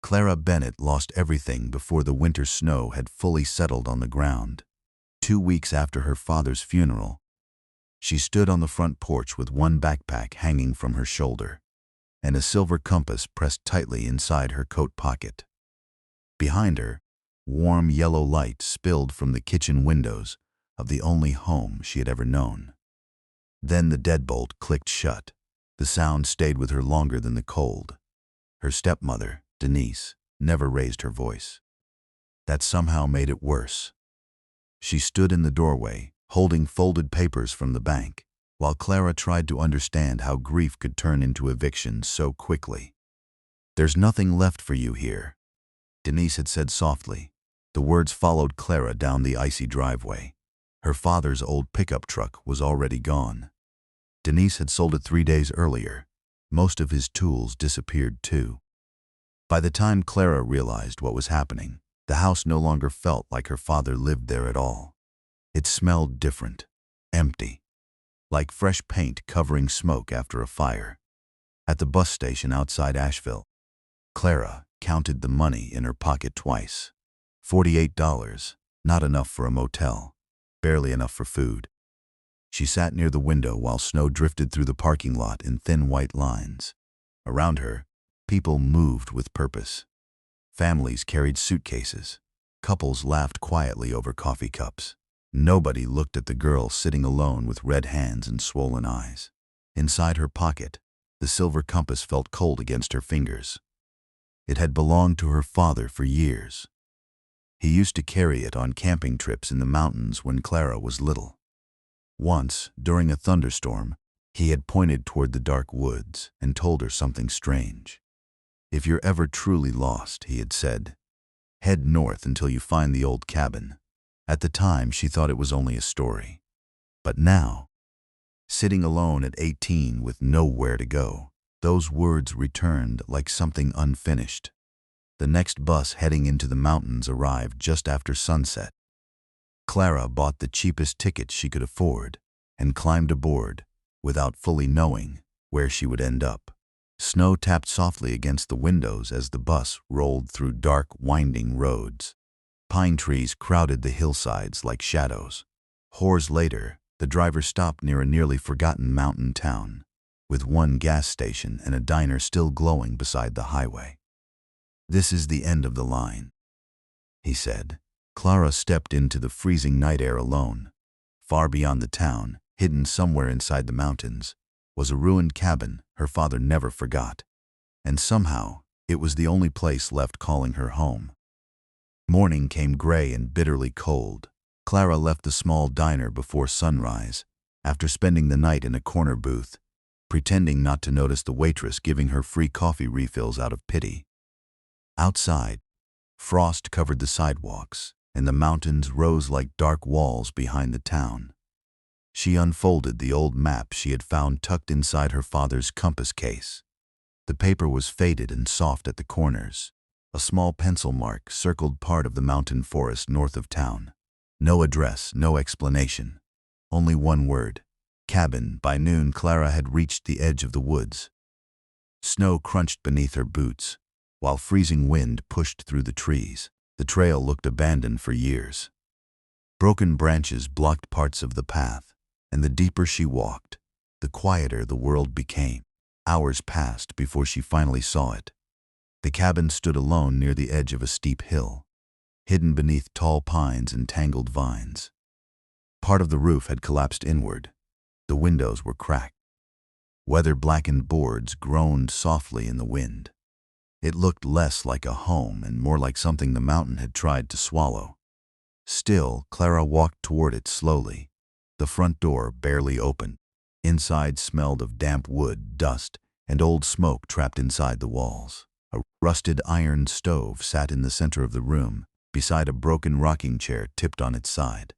Clara Bennett lost everything before the winter snow had fully settled on the ground. 2 weeks after her father's funeral, she stood on the front porch with one backpack hanging from her shoulder and a silver compass pressed tightly inside her coat pocket. Behind her, warm yellow light spilled from the kitchen windows of the only home she had ever known. Then the deadbolt clicked shut. The sound stayed with her longer than the cold. Her stepmother, Denise, never raised her voice. That somehow made it worse. She stood in the doorway, holding folded papers from the bank, while Clara tried to understand how grief could turn into eviction so quickly. "There's nothing left for you here," Denise had said softly. The words followed Clara down the icy driveway. Her father's old pickup truck was already gone. Denise had sold it 3 days earlier. Most of his tools disappeared too. By the time Clara realized what was happening, the house no longer felt like her father lived there at all. It smelled different, empty, like fresh paint covering smoke after a fire. At the bus station outside Asheville, Clara counted the money in her pocket twice. $48, not enough for a motel, barely enough for food. She sat near the window while snow drifted through the parking lot in thin white lines. Around her, people moved with purpose. Families carried suitcases. Couples laughed quietly over coffee cups. Nobody looked at the girl sitting alone with red hands and swollen eyes. Inside her pocket, the silver compass felt cold against her fingers. It had belonged to her father for years. He used to carry it on camping trips in the mountains when Clara was little. Once, during a thunderstorm, he had pointed toward the dark woods and told her something strange. "If you're ever truly lost," he had said, "head north until you find the old cabin." At the time, she thought it was only a story. But now, sitting alone at 18 with nowhere to go, those words returned like something unfinished. The next bus heading into the mountains arrived just after sunset. Clara bought the cheapest ticket she could afford and climbed aboard without fully knowing where she would end up. Snow tapped softly against the windows as the bus rolled through dark, winding roads. Pine trees crowded the hillsides like shadows. Hours later, the driver stopped near a nearly forgotten mountain town, with one gas station and a diner still glowing beside the highway. "This is the end of the line," he said. Clara stepped into the freezing night air alone. Far beyond the town, hidden somewhere inside the mountains, was a ruined cabin her father never forgot. And somehow, it was the only place left calling her home. Morning came gray and bitterly cold. Clara left the small diner before sunrise, after spending the night in a corner booth, pretending not to notice the waitress giving her free coffee refills out of pity. Outside, frost covered the sidewalks, and the mountains rose like dark walls behind the town. She unfolded the old map she had found tucked inside her father's compass case. The paper was faded and soft at the corners. A small pencil mark circled part of the mountain forest north of town. No address, no explanation. Only one word: cabin. By noon, Clara had reached the edge of the woods. Snow crunched beneath her boots, while freezing wind pushed through the trees. The trail looked abandoned for years. Broken branches blocked parts of the path, and the deeper she walked, the quieter the world became. Hours passed before she finally saw it. The cabin stood alone near the edge of a steep hill, hidden beneath tall pines and tangled vines. Part of the roof had collapsed inward. The windows were cracked. Weather-blackened boards groaned softly in the wind. It looked less like a home and more like something the mountain had tried to swallow. Still, Clara walked toward it slowly. The front door barely opened. Inside smelled of damp wood, dust, and old smoke trapped inside the walls. A rusted iron stove sat in the center of the room, beside a broken rocking chair tipped on its side.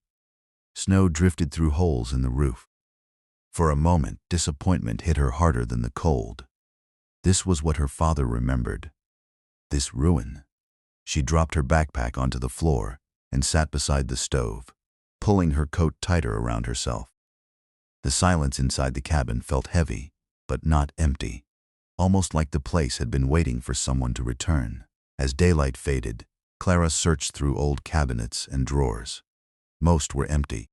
Snow drifted through holes in the roof. For a moment, disappointment hit her harder than the cold. This was what her father remembered. This ruin. She dropped her backpack onto the floor and sat beside the stove, pulling her coat tighter around herself. The silence inside the cabin felt heavy, but not empty, almost like the place had been waiting for someone to return. As daylight faded, Clara searched through old cabinets and drawers. Most were empty.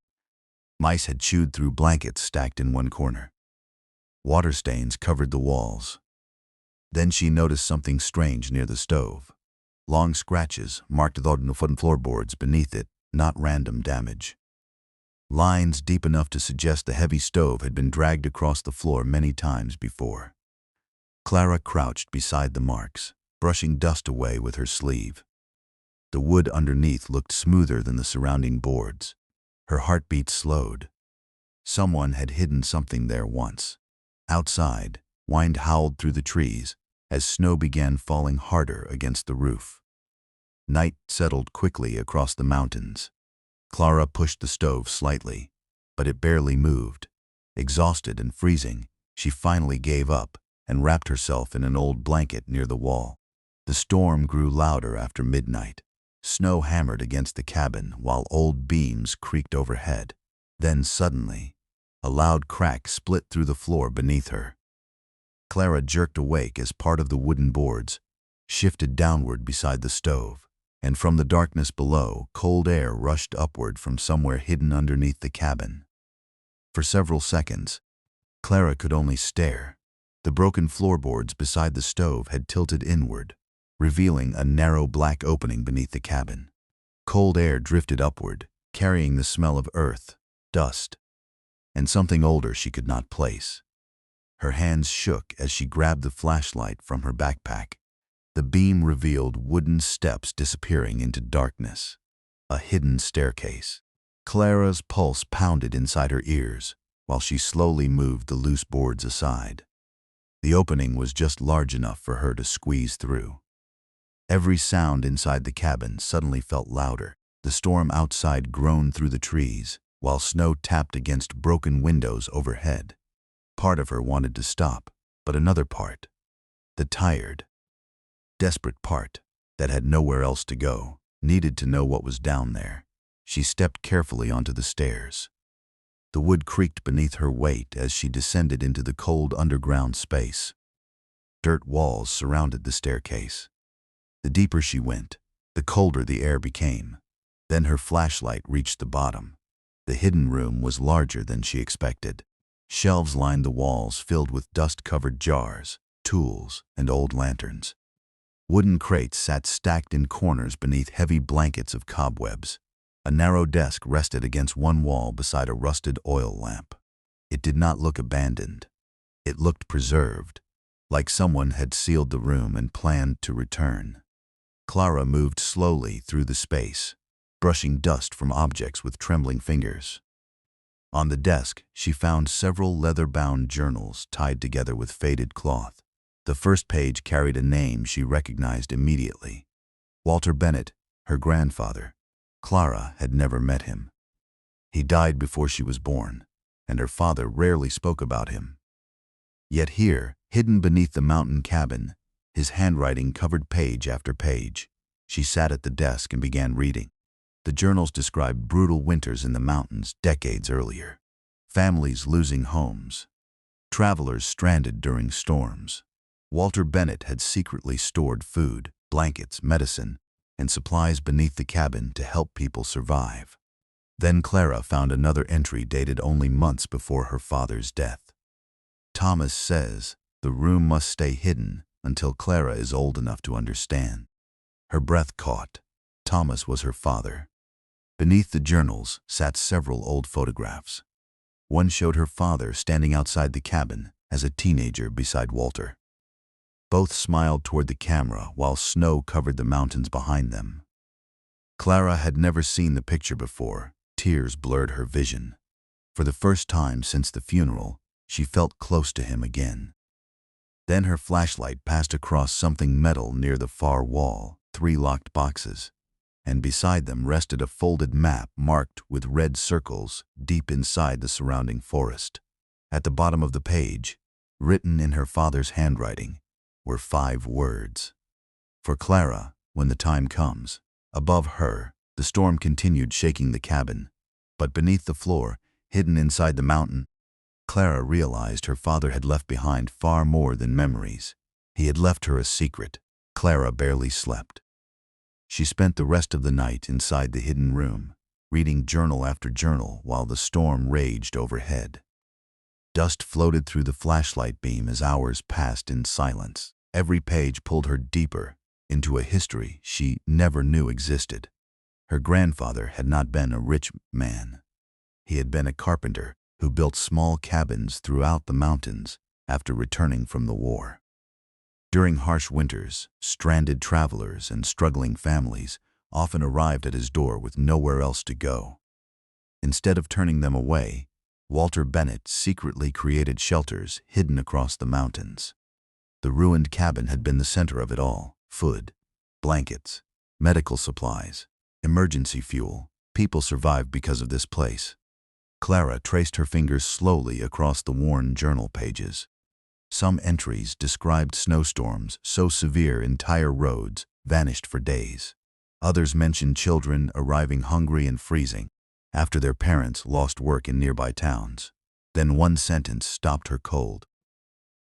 Mice had chewed through blankets stacked in one corner. Water stains covered the walls. Then she noticed something strange near the stove. Long scratches marked the floorboards beneath it, not random damage. Lines deep enough to suggest the heavy stove had been dragged across the floor many times before. Clara crouched beside the marks, brushing dust away with her sleeve. The wood underneath looked smoother than the surrounding boards. Her heartbeat slowed. Someone had hidden something there once. Outside, wind howled through the trees as snow began falling harder against the roof. Night settled quickly across the mountains. Clara pushed the stove slightly, but it barely moved. Exhausted and freezing, she finally gave up and wrapped herself in an old blanket near the wall. The storm grew louder after midnight. Snow hammered against the cabin while old beams creaked overhead. Then suddenly, a loud crack split through the floor beneath her. Clara jerked awake as part of the wooden boards shifted downward beside the stove, and from the darkness below, cold air rushed upward from somewhere hidden underneath the cabin. For several seconds, Clara could only stare. The broken floorboards beside the stove had tilted inward, revealing a narrow black opening beneath the cabin. Cold air drifted upward, carrying the smell of earth, dust, and something older she could not place. Her hands shook as she grabbed the flashlight from her backpack. The beam revealed wooden steps disappearing into darkness. A hidden staircase. Clara's pulse pounded inside her ears while she slowly moved the loose boards aside. The opening was just large enough for her to squeeze through. Every sound inside the cabin suddenly felt louder. The storm outside groaned through the trees, while snow tapped against broken windows overhead. Part of her wanted to stop, but another part, the tired, desperate part that had nowhere else to go, needed to know what was down there. She stepped carefully onto the stairs. The wood creaked beneath her weight as she descended into the cold underground space. Dirt walls surrounded the staircase. The deeper she went, the colder the air became. Then her flashlight reached the bottom. The hidden room was larger than she expected. Shelves lined the walls filled with dust-covered jars, tools, and old lanterns. Wooden crates sat stacked in corners beneath heavy blankets of cobwebs. A narrow desk rested against one wall beside a rusted oil lamp. It did not look abandoned. It looked preserved, like someone had sealed the room and planned to return. Clara moved slowly through the space, brushing dust from objects with trembling fingers. On the desk, she found several leather-bound journals tied together with faded cloth. The first page carried a name she recognized immediately. Walter Bennett, her grandfather. Clara had never met him. He died before she was born, and her father rarely spoke about him. Yet here, hidden beneath the mountain cabin, his handwriting covered page after page. She sat at the desk and began reading. The journals described brutal winters in the mountains decades earlier. Families losing homes. Travelers stranded during storms. Walter Bennett had secretly stored food, blankets, medicine, and supplies beneath the cabin to help people survive. Then Clara found another entry dated only months before her father's death. Thomas says the room must stay hidden until Clara is old enough to understand. Her breath caught. Thomas was her father. Beneath the journals sat several old photographs. One showed her father standing outside the cabin as a teenager beside Walter. Both smiled toward the camera while snow covered the mountains behind them. Clara had never seen the picture before. Tears blurred her vision. For the first time since the funeral, she felt close to him again. Then her flashlight passed across something metal near the far wall, 3 locked boxes, and beside them rested a folded map marked with red circles deep inside the surrounding forest. At the bottom of the page, written in her father's handwriting, were 5 words. For Clara, when the time comes. Above her, the storm continued shaking the cabin, but beneath the floor, hidden inside the mountain, Clara realized her father had left behind far more than memories. He had left her a secret, Clara barely slept. She spent the rest of the night inside the hidden room, reading journal after journal while the storm raged overhead. Dust floated through the flashlight beam as hours passed in silence. Every page pulled her deeper into a history she never knew existed. Her grandfather had not been a rich man. He had been a carpenter who built small cabins throughout the mountains after returning from the war. During harsh winters, stranded travelers and struggling families often arrived at his door with nowhere else to go. Instead of turning them away, Walter Bennett secretly created shelters hidden across the mountains. The ruined cabin had been the center of it all: food, blankets, medical supplies, emergency fuel. People survived because of this place. Clara traced her fingers slowly across the worn journal pages. Some entries described snowstorms so severe entire roads vanished for days. Others mentioned children arriving hungry and freezing after their parents lost work in nearby towns. Then one sentence stopped her cold.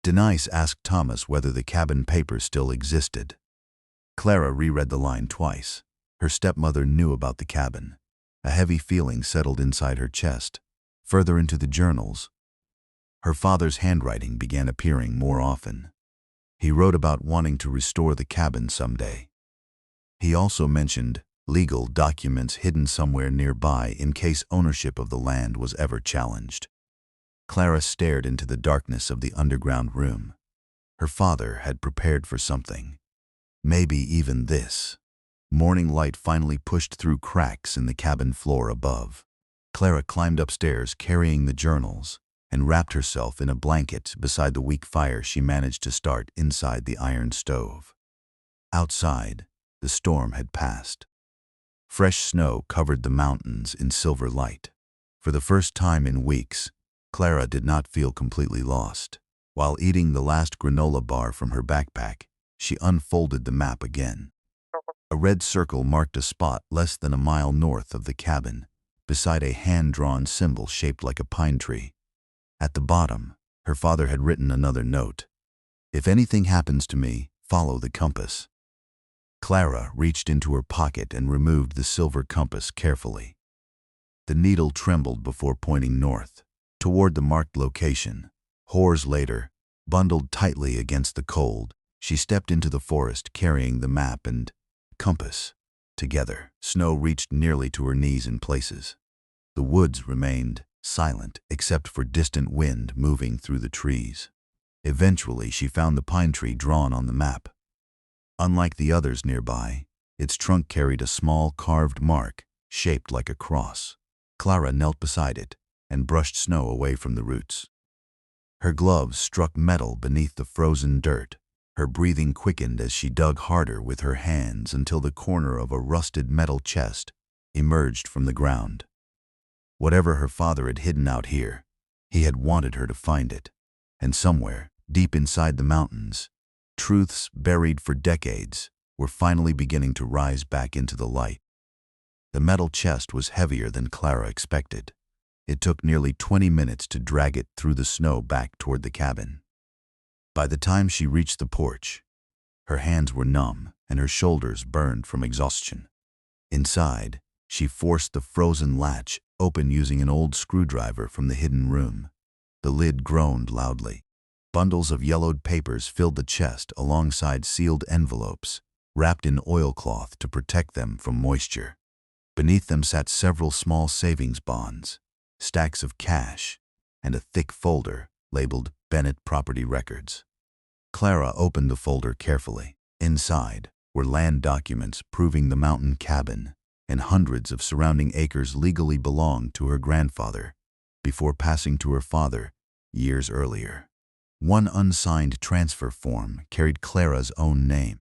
Denise asked Thomas whether the cabin paper still existed. Clara reread the line twice. Her stepmother knew about the cabin. A heavy feeling settled inside her chest. Further into the journals, her father's handwriting began appearing more often. He wrote about wanting to restore the cabin someday. He also mentioned legal documents hidden somewhere nearby in case ownership of the land was ever challenged. Clara stared into the darkness of the underground room. Her father had prepared for something. Maybe even this. Morning light finally pushed through cracks in the cabin floor above. Clara climbed upstairs carrying the journals and wrapped herself in a blanket beside the weak fire she managed to start inside the iron stove. Outside, the storm had passed. Fresh snow covered the mountains in silver light. For the first time in weeks, Clara did not feel completely lost. While eating the last granola bar from her backpack, she unfolded the map again. A red circle marked a spot less than a mile north of the cabin, beside a hand-drawn symbol shaped like a pine tree. At the bottom, her father had written another note. "If anything happens to me, follow the compass." Clara reached into her pocket and removed the silver compass carefully. The needle trembled before pointing north, toward the marked location. Hours later, bundled tightly against the cold, she stepped into the forest carrying the map and compass. Together, snow reached nearly to her knees in places. The woods remained silent except for distant wind moving through the trees. Eventually, she found the pine tree drawn on the map. Unlike the others nearby, its trunk carried a small carved mark shaped like a cross. Clara knelt beside it and brushed snow away from the roots. Her gloves struck metal beneath the frozen dirt. Her breathing quickened as she dug harder with her hands until the corner of a rusted metal chest emerged from the ground. Whatever her father had hidden out here, he had wanted her to find it. And somewhere, deep inside the mountains, truths buried for decades were finally beginning to rise back into the light. The metal chest was heavier than Clara expected. It took nearly 20 minutes to drag it through the snow back toward the cabin. By the time she reached the porch, her hands were numb and her shoulders burned from exhaustion. Inside, she forced the frozen latch open using an old screwdriver from the hidden room. The lid groaned loudly. Bundles of yellowed papers filled the chest alongside sealed envelopes, wrapped in oilcloth to protect them from moisture. Beneath them sat several small savings bonds, stacks of cash, and a thick folder labeled Bennett Property Records. Clara opened the folder carefully. Inside were land documents proving the mountain cabin and hundreds of surrounding acres legally belonged to her grandfather before passing to her father years earlier. One unsigned transfer form carried Clara's own name.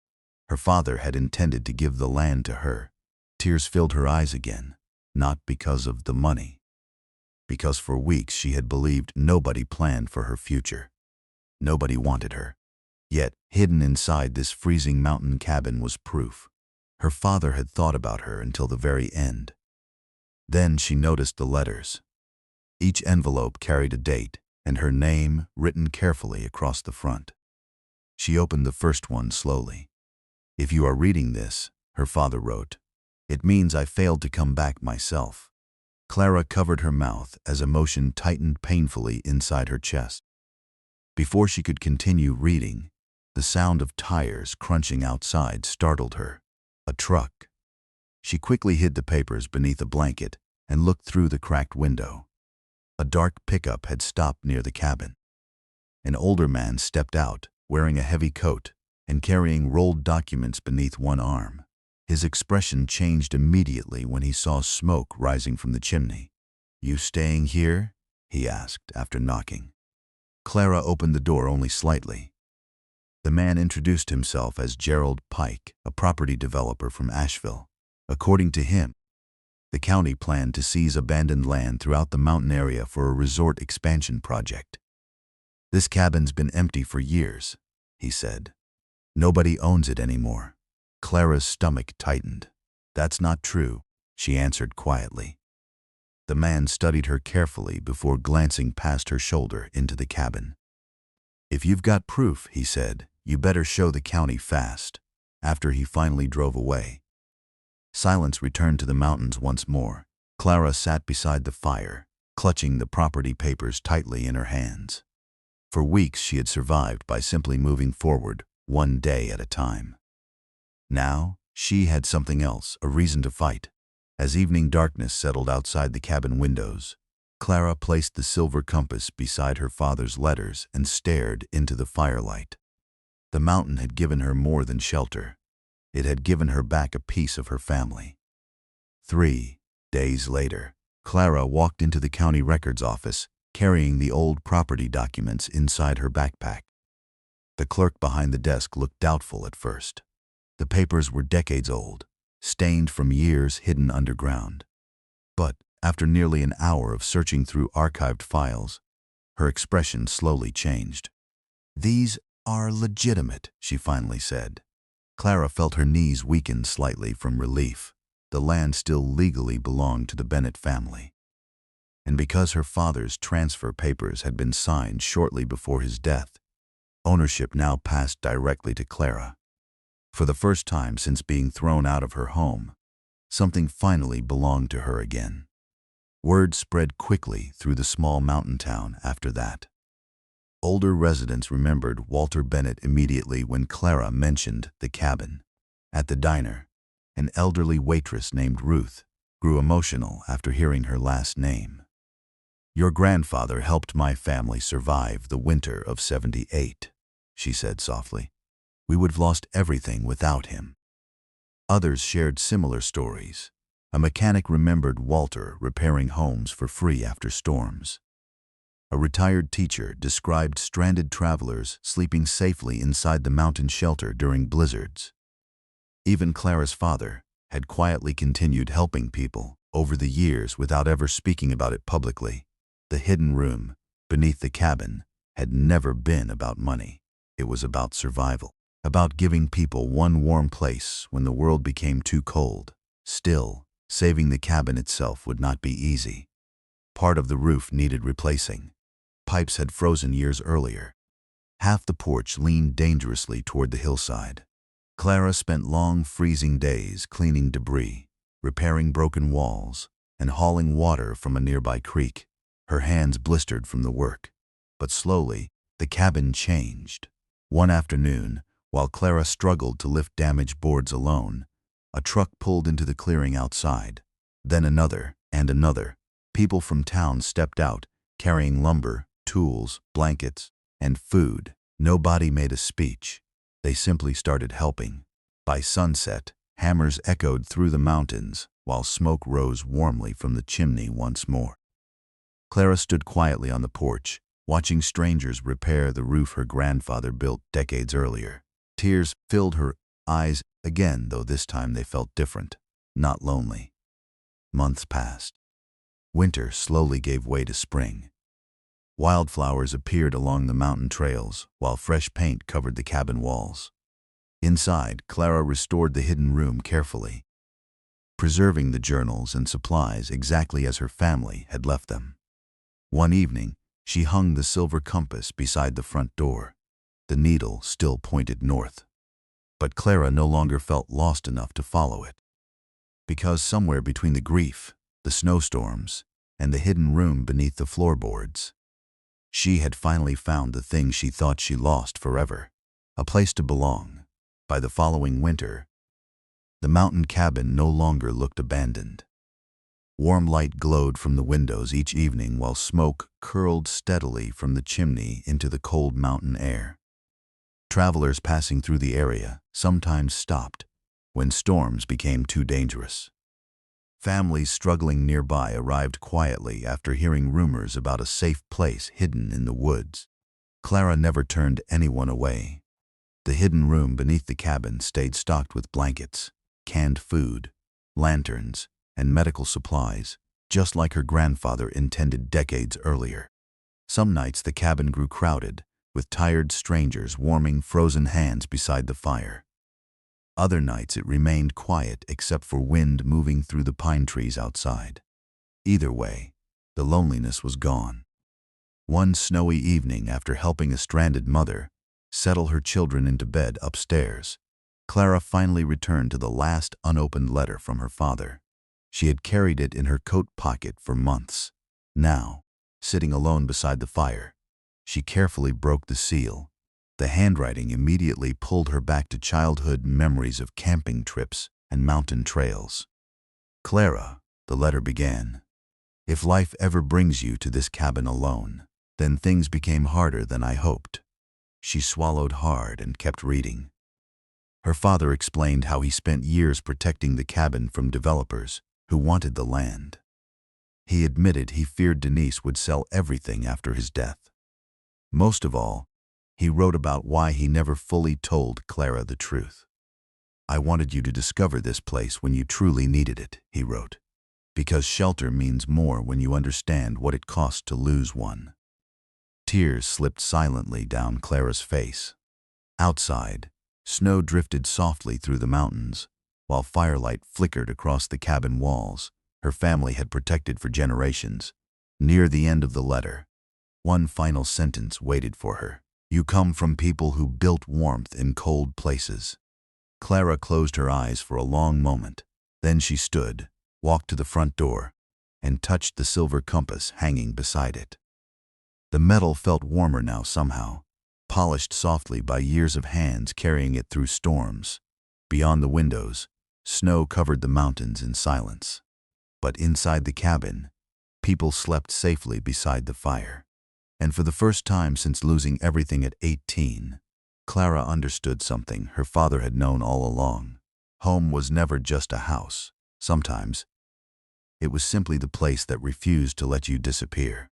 Her father had intended to give the land to her. Tears filled her eyes again, not because of the money, because for weeks she had believed nobody planned for her future. Nobody wanted her. Yet, hidden inside this freezing mountain cabin was proof. Her father had thought about her until the very end. Then she noticed the letters. Each envelope carried a date and her name written carefully across the front. She opened the first one slowly. "If you are reading this," her father wrote, "it means I failed to come back myself." Clara covered her mouth as emotion tightened painfully inside her chest. Before she could continue reading, the sound of tires crunching outside startled her. A truck. She quickly hid the papers beneath a blanket and looked through the cracked window. A dark pickup had stopped near the cabin. An older man stepped out, wearing a heavy coat and carrying rolled documents beneath one arm. His expression changed immediately when he saw smoke rising from the chimney. "You staying here?" he asked after knocking. Clara opened the door only slightly. The man introduced himself as Gerald Pike, a property developer from Asheville. According to him, the county planned to seize abandoned land throughout the mountain area for a resort expansion project. "This cabin's been empty for years," he said. "Nobody owns it anymore." Clara's stomach tightened. "That's not true," she answered quietly. The man studied her carefully before glancing past her shoulder into the cabin. "If you've got proof," he said, "you better show the county fast." After he finally drove away, silence returned to the mountains once more. Clara sat beside the fire, clutching the property papers tightly in her hands. For weeks she had survived by simply moving forward, one day at a time. Now, she had something else, a reason to fight. As evening darkness settled outside the cabin windows, Clara placed the silver compass beside her father's letters and stared into the firelight. The mountain had given her more than shelter. It had given her back a piece of her family. 3 days later, Clara walked into the county records office, carrying the old property documents inside her backpack. The clerk behind the desk looked doubtful at first. The papers were decades old, stained from years hidden underground. But after nearly an hour of searching through archived files, her expression slowly changed. "These are legitimate," she finally said. Clara felt her knees weaken slightly from relief. The land still legally belonged to the Bennett family. And because her father's transfer papers had been signed shortly before his death, ownership now passed directly to Clara. For the first time since being thrown out of her home, something finally belonged to her again. Word spread quickly through the small mountain town after that. Older residents remembered Walter Bennett immediately when Clara mentioned the cabin. At the diner, an elderly waitress named Ruth grew emotional after hearing her last name. "Your grandfather helped my family survive the winter of '78, she said softly. "We would have lost everything without him." Others shared similar stories. A mechanic remembered Walter repairing homes for free after storms. A retired teacher described stranded travelers sleeping safely inside the mountain shelter during blizzards. Even Clara's father had quietly continued helping people over the years without ever speaking about it publicly. The hidden room beneath the cabin had never been about money. It was about survival, about giving people one warm place when the world became too cold. Still, saving the cabin itself would not be easy. Part of the roof needed replacing. Pipes had frozen years earlier. Half the porch leaned dangerously toward the hillside. Clara spent long freezing days cleaning debris, repairing broken walls, and hauling water from a nearby creek. Her hands blistered from the work. But slowly, the cabin changed. One afternoon, while Clara struggled to lift damaged boards alone, a truck pulled into the clearing outside. Then another and another. People from town stepped out, carrying lumber, tools, blankets, and food. Nobody made a speech. They simply started helping. By sunset, hammers echoed through the mountains, while smoke rose warmly from the chimney once more. Clara stood quietly on the porch, watching strangers repair the roof her grandfather built decades earlier. Tears filled her eyes again, though this time they felt different, not lonely. Months passed. Winter slowly gave way to spring. Wildflowers appeared along the mountain trails, while fresh paint covered the cabin walls. Inside, Clara restored the hidden room carefully, preserving the journals and supplies exactly as her family had left them. One evening, she hung the silver compass beside the front door. The needle still pointed north. But Clara no longer felt lost enough to follow it. Because somewhere between the grief, the snowstorms, and the hidden room beneath the floorboards, she had finally found the thing she thought she lost forever, a place to belong. By the following winter, the mountain cabin no longer looked abandoned. Warm light glowed from the windows each evening while smoke curled steadily from the chimney into the cold mountain air. Travelers passing through the area sometimes stopped when storms became too dangerous. Families struggling nearby arrived quietly after hearing rumors about a safe place hidden in the woods. Clara never turned anyone away. The hidden room beneath the cabin stayed stocked with blankets, canned food, lanterns, and medical supplies, just like her grandfather intended decades earlier. Some nights the cabin grew crowded, with tired strangers warming frozen hands beside the fire. Other nights it remained quiet except for wind moving through the pine trees outside. Either way, the loneliness was gone. One snowy evening, after helping a stranded mother settle her children into bed upstairs, Clara finally returned to the last unopened letter from her father. She had carried it in her coat pocket for months. Now, sitting alone beside the fire, she carefully broke the seal. The handwriting immediately pulled her back to childhood memories of camping trips and mountain trails. Clara, the letter began, "If life ever brings you to this cabin alone, then things became harder than I hoped." She swallowed hard and kept reading. Her father explained how he spent years protecting the cabin from developers who wanted the land. He admitted he feared Denise would sell everything after his death. Most of all, he wrote about why he never fully told Clara the truth. "I wanted you to discover this place when you truly needed it," he wrote, "because shelter means more when you understand what it costs to lose one." Tears slipped silently down Clara's face. Outside, snow drifted softly through the mountains, while firelight flickered across the cabin walls her family had protected for generations. Near the end of the letter, one final sentence waited for her. "You come from people who built warmth in cold places." Clara closed her eyes for a long moment. Then she stood, walked to the front door, and touched the silver compass hanging beside it. The metal felt warmer now somehow, polished softly by years of hands carrying it through storms. Beyond the windows, snow covered the mountains in silence. But inside the cabin, people slept safely beside the fire. And for the first time since losing everything at 18, Clara understood something her father had known all along. Home was never just a house. Sometimes, it was simply the place that refused to let you disappear.